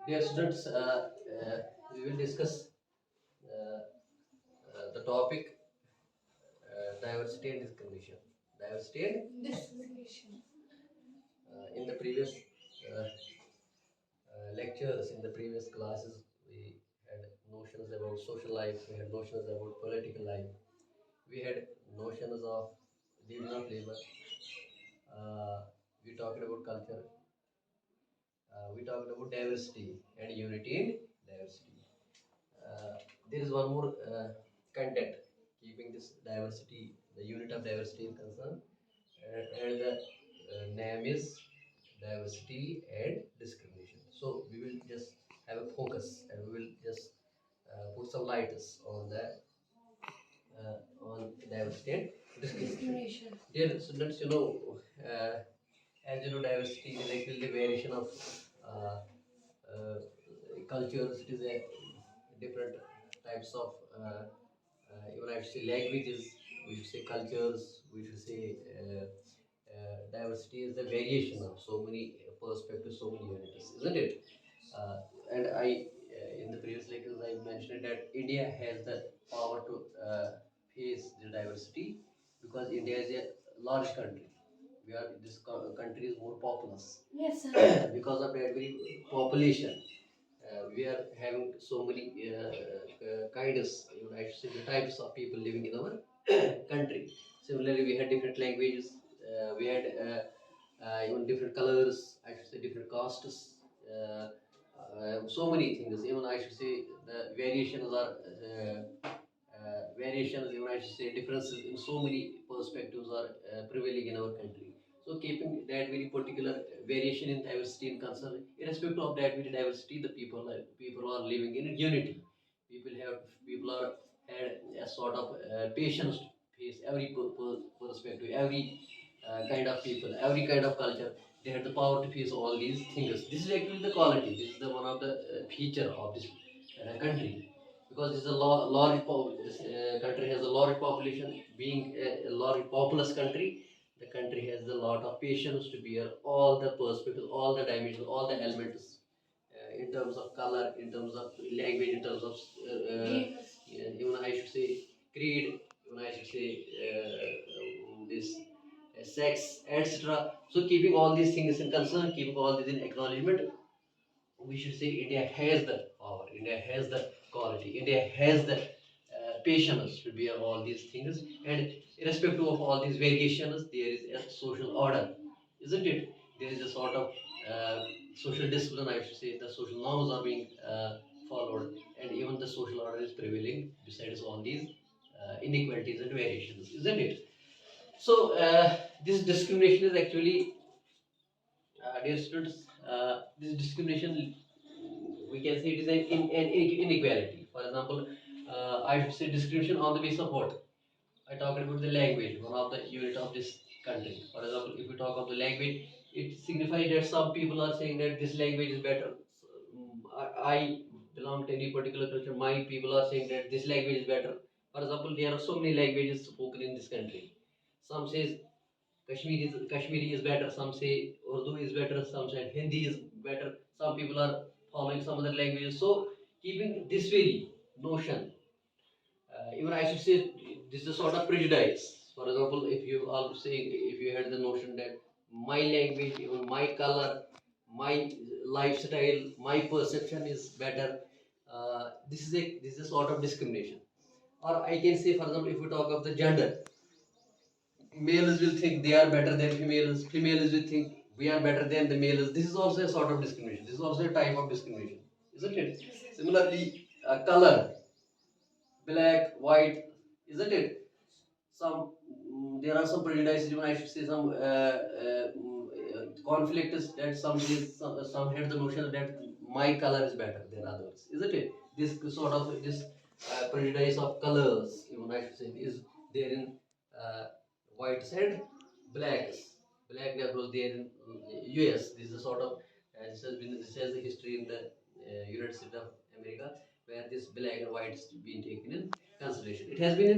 Dear students, we will discuss uh, the topic diversity and discrimination. Diversity and discrimination. In the previous lectures, in the previous classes, we had notions about social life, we had notions about political life, we had notions of division of labor, we talked about culture, we talked about diversity and unity in diversity. There is one more content keeping this diversity, the unit of diversity is concerned, and the name is diversity and discrimination. So we will just have a focus and we will just put some lights on the on diversity and discrimination. Dear students, as you know, diversity is actually the variation of uh, uh, cultures. It is a different types of even I should say languages. We should say cultures. We should say diversity is the variation of so many perspectives, so many units, isn't it? And in the previous lectures, I mentioned that India has the power to face the diversity because India is a large country. This country is more populous. Yes, sir. Because of that very population, we are having so many kinds, I should say, the types of people living in our country. Similarly, we had different languages. We had even different colors. I should say different castes. So many things. Even I should say the variations are variations. Even I should say differences in so many perspectives are prevailing in our country. So keeping that very particular variation in diversity in concern, irrespective of that very diversity, the people are living in unity. People are had a sort of patience to face every perspective, every kind of people, every kind of culture. They had the power to face all these things. This is actually the quality. This is the one of the feature of this country because this is a this country has a large population. Being a large populous country, the country has a lot of patience to bear all the perspectives, all the dimensions, all the elements in terms of color, in terms of language, in terms of even I should say creed, even I should say this sex, etc. So keeping all these things in concern, keeping all this in acknowledgement, we should say India has the power, India has the quality, India has the patience to bear all these things, and irrespective of all these variations, there is a social order, isn't it? There is a sort of uh, social discipline, I should say. The social norms are being followed, and even the social order is prevailing besides all these inequalities and variations, isn't it? So this discrimination is actually, dear students, this discrimination, we can say it is an inequality. For example, I should say discrimination on the basis of what? I talked about the language, one of the unit of this country. For example, if we talk of the language, it signifies that some people are saying that this language is better. So, I belong to any particular culture. My people are saying that this language is better. For example, there are so many languages spoken in this country. Some says Kashmiri is better. Some say Urdu is better. Some say Hindi is better. Some people are following some other languages. So keeping this very notion, even I should say this is a sort of prejudice. For example, if you are saying, if you had the notion that my language, even my color, my lifestyle, my perception is better, this is a sort of discrimination. Or I can say, for example, if we talk of the gender, males will think they are better than females, females will think we are better than the males. This is also a sort of discrimination. This is also a type of discrimination, isn't it? Similarly, color, black, white, isn't it? Some there are some prejudices, even I should say some conflicts that some had the notion that my color is better than others, isn't it? This sort of this prejudice of colors, even I should say, is there in uh, whites and blacks. Black Negroes there in US. This is a sort of this has a history in the United States of America where this black and white has been taken in consideration. It has been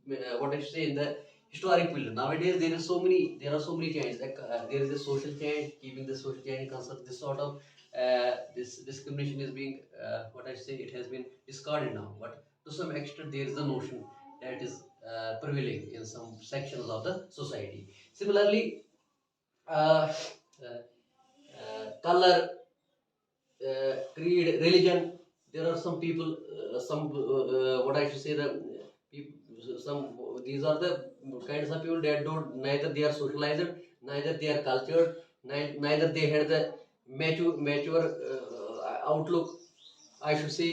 in what I should say in the historic period. Nowadays there are so many changes. Like, there is a social change, keeping the social change concern. This sort of this discrimination is being, what I say, it has been discarded now. But to some extent, there is a notion that is prevailing in some sections of the society. Similarly, uh, uh, color, creed, religion. There are some people, what I should say, people, some these are the kinds of people that don't, neither they are socialized, neither they are cultured, neither they had the mature outlook. I should say,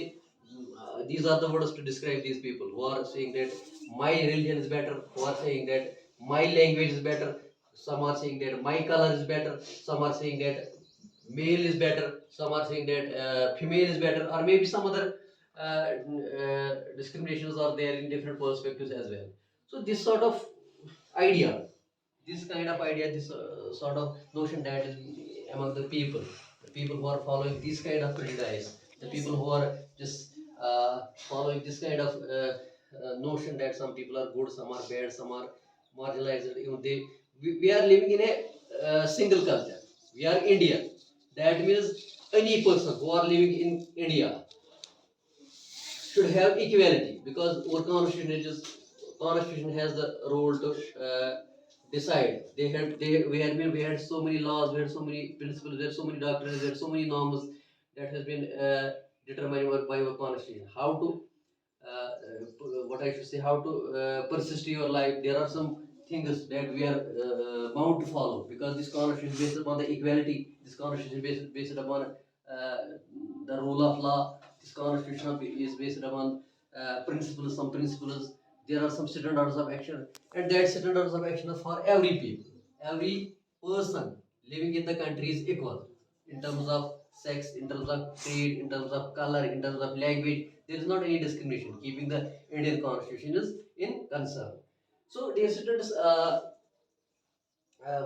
these are the words to describe these people who are saying that my religion is better, who are saying that my language is better, some are saying that my color is better, some are saying that male is better, some are saying that female is better, or maybe some other discriminations are there in different perspectives as well. So, this sort of idea, this kind of idea, this sort of notion that is among the people who are following this kind of prejudice, the people who are just following this kind of notion that some people are good, some are bad, some are marginalized. We are living in a single culture. We are Indian. That means any person who are living in India should have equality, because our constitution has the role to decide. We had so many laws, we had so many principles, we had so many doctrines, we had so many norms that has been determined by our constitution. How to what I should say, how to persist your life. There are some things that we are bound to follow, because this constitution is based upon the equality. This constitution is based upon the rule of law. This constitution is based upon principles, some principles. There are some standards of action, and that standards of action is for every people. Every person living in the country is equal in terms of sex, in terms of creed, in terms of color, in terms of language. There is not any discrimination, keeping the Indian constitution is in concern. So, dear students,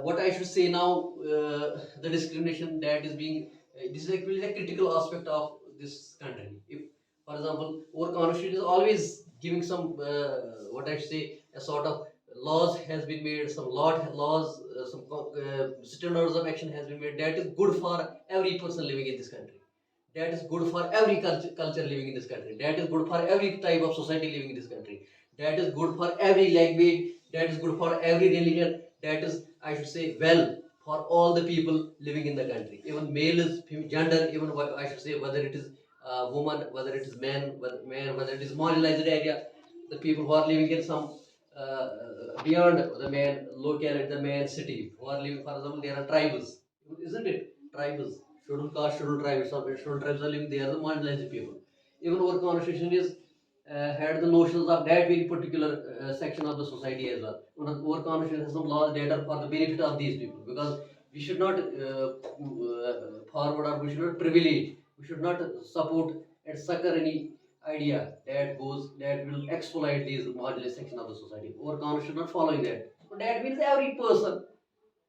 what I should say now, the discrimination that is being, this is actually a critical aspect of this country. If, for example, our constitution is always giving some, what I should say, a sort of laws has been made, some laws, some standards of action has been made. That is good for every person living in this country. That is good for every culture living in this country. That is good for every type of society living in this country. That is good for every language. That is good for every religion. That is, I should say, well for all the people living in the country. Even male is gender, even I should say, whether it is woman, whether it is whether it is marginalized area, the people who are living in some beyond the man locality, the man city, who are living, for example, there are tribes, isn't it? Tribes, scheduled caste, scheduled tribes, some scheduled tribes are living there, the marginalized people. Even our constitution is had the notions of that very particular section of the society as well. Our constitution has some laws that are for the benefit of these people, because we should not forward, or we should not privilege, we should not support and succor any idea that will exploit these marginalized section of the society. Our constitution should not following that. So that means every person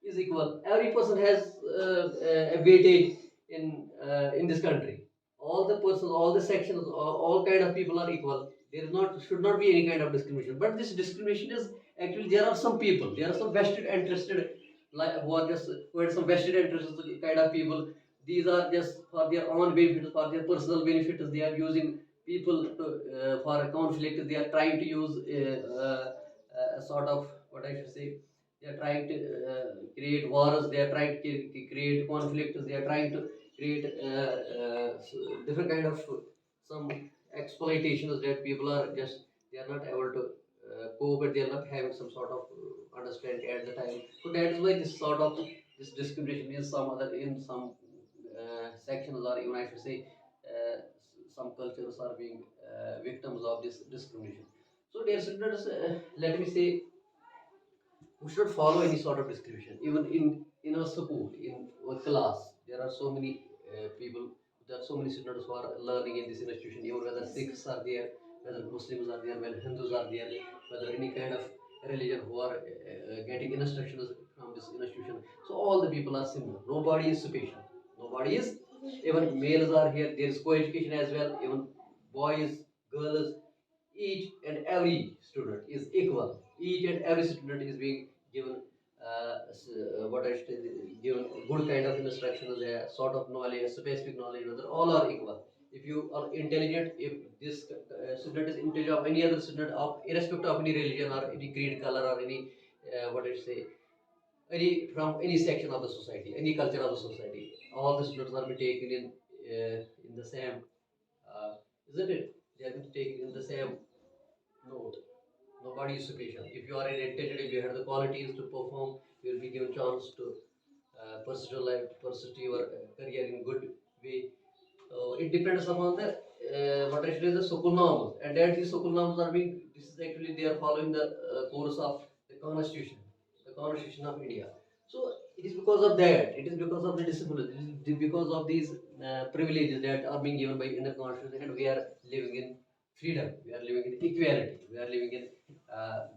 is equal. Every person has a weightage in this country. All the persons, all the sections, all kind of people are equal. There is not should not be any kind of discrimination. But this discrimination is actually, there are some people, there are some vested interested, like who are some vested interested kind of people. These are just for their own benefits, for their personal benefits. They are using people to, for a conflict. They are trying to use a sort of, what I should say, they are trying to create wars, they are trying to create conflicts, they are trying to create different kind of some exploitations that people are just, they are not able to cope, but they are not having some sort of understanding at the time. So that is why this sort of this discrimination in some other, in some sections, or even I should say some cultures are being victims of this discrimination. So dear students, let me say, we should follow any sort of discrimination. Even in our school, in our class, there are so many people, there are so many students who are learning in this institution. Even whether Sikhs are there, whether Muslims are there, whether Hindus are there, whether any kind of religion who are getting instructions from this institution. So all the people are similar. Nobody is special. Nobody is. Even males are here. There is co-education as well. Even boys, girls, each and every student is equal. Each and every student is being given what I should say, given good kind of instructions, a sort of knowledge, specific knowledge, whether all are equal. If you are intelligent, if this student is intelligent of any other student, of irrespective of any religion or any creed, color, or any what I should say, any from any section of the society, any culture of the society, all the students are being taken in the same, uh, isn't it? They are being taken in the same note. Nobody is sufficient. If you are intelligent, if you have the qualities to perform, you will be given chance to pursue life, pursue your career in good way. It depends upon the what I should say, the school norms, and that these school norms are being. This is actually they are following the course of the Constitution of India. So it is because of that. It is because of the discipline. It is because of these privileges that are being given by in the Constitution, and we are living in freedom. We are living in equality. We are living in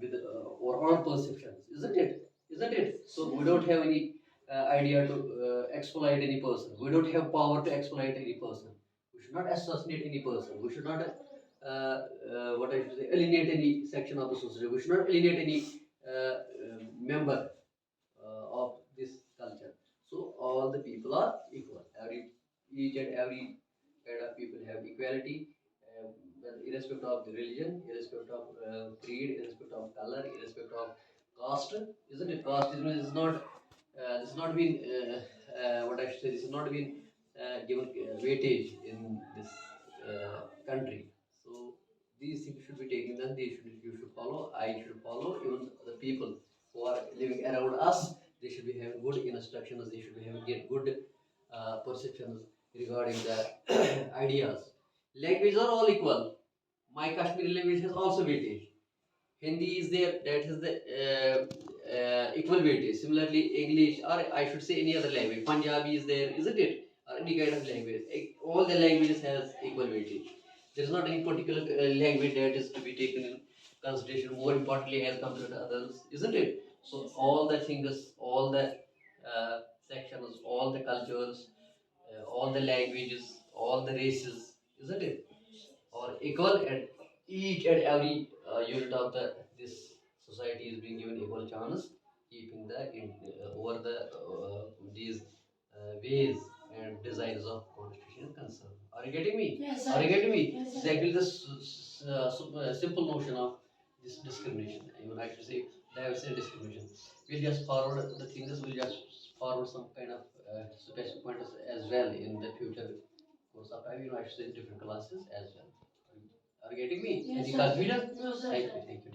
with our own perceptions, isn't it? Isn't it? So we don't have any idea to exploit any person. We don't have power to exploit any person. We should not assassinate any person. We should not, what I should say, alienate any section of the society. We should not alienate any member of this culture. So all the people are equal. Each and every kind of people have equality, irrespective of the religion, irrespective of creed, irrespective of color, irrespective of caste. Isn't it? Caste is not. This has not been what I should say. This has not been given weightage in this country. So these things should be taken. Then they should you should follow. I should follow. Even the people who are living around us, they should be having good instructions. They should be having get good perceptions regarding the ideas. Languages are all equal. My Kashmiri language has also weightage. Hindi is there, that is the equal weightage. Similarly, English, or I should say any other language, Punjabi is there, isn't it? Or any kind of language. All the languages has equal weightage. There is not any particular language that is to be taken in consideration more importantly as compared to others, isn't it? So all the things, all the sections, all the cultures, all the languages, all the races, isn't it? Or equal, and each and every unit of the this society is being given equal chance, keeping the over the these ways and designs of constitution concern. Are you getting me? Yes, are you getting me? Yes, exactly the simple notion of this discrimination. Even I should say diversity discrimination. We'll just forward the things. We'll just forward some kind of specific pointers as well in the future course of time. I should say different classes as well. Are you getting me? Yes, any confusion? No, sir. Thank you. Thank you.